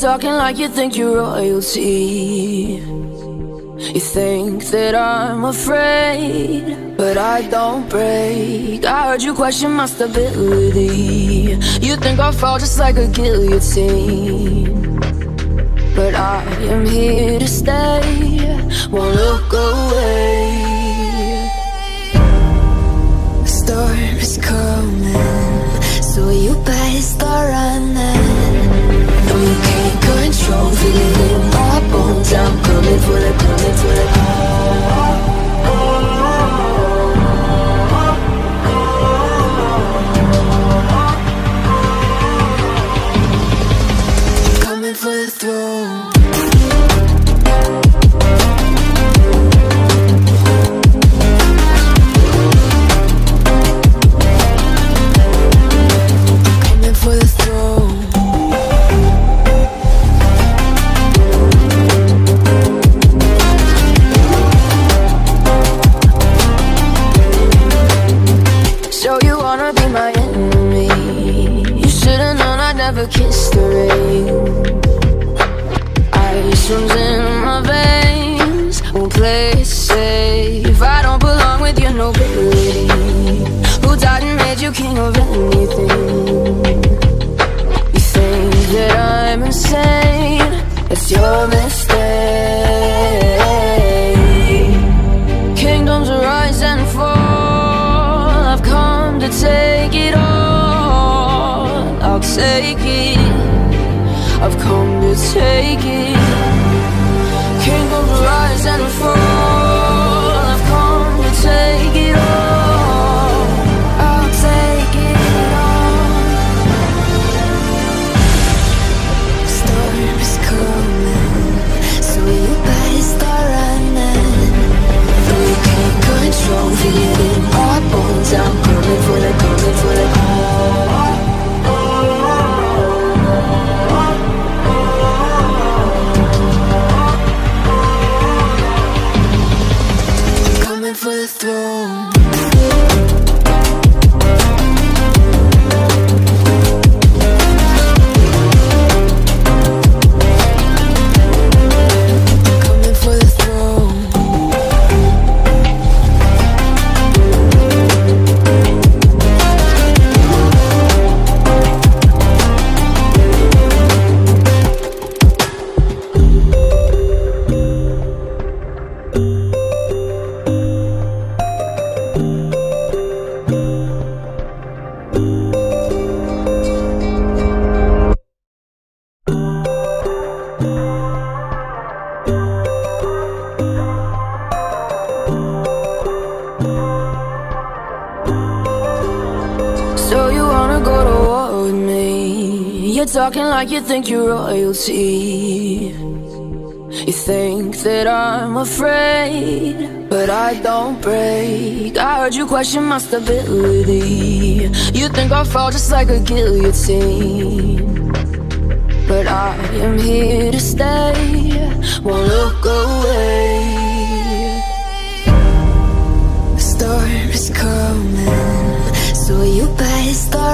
talking like you think you're royalty. You think that I'm afraid, but I don't break. I heard you question my stability. You think I'll fall just like a guillotine, but I am here to stay, won't look away. The storm is coming, so you better start running. No, you can't control, feel it in my bones. I'm coming for the, coming for the. Coming for the throne. Coming for the throne. So you wanna be my enemy? You should've known I'd never kiss the rain. Ice runs in my veins, won't play it safe. I don't belong with your nobility. Who died and made you king of anything? You think that I'm insane? It's your mistake. Kingdoms rise and fall, I've come to take it all. I'll take it, I've come to take it. Kingdoms rise and fall, I've come to take it all. I'll take it all. Storm is coming, so you better start running. No, you can't control, feel it in my bones. I'm coming for the, coming for the. Coming for the throne. Coming for the throne. So you wanna go to war with me? You're talking like you think you're royalty. You think that I'm afraid, but I don't break. I heard you question my stability. You think I'll fall just like a guillotine, but I am here to stay, won't look away. The storm is coming, so you better start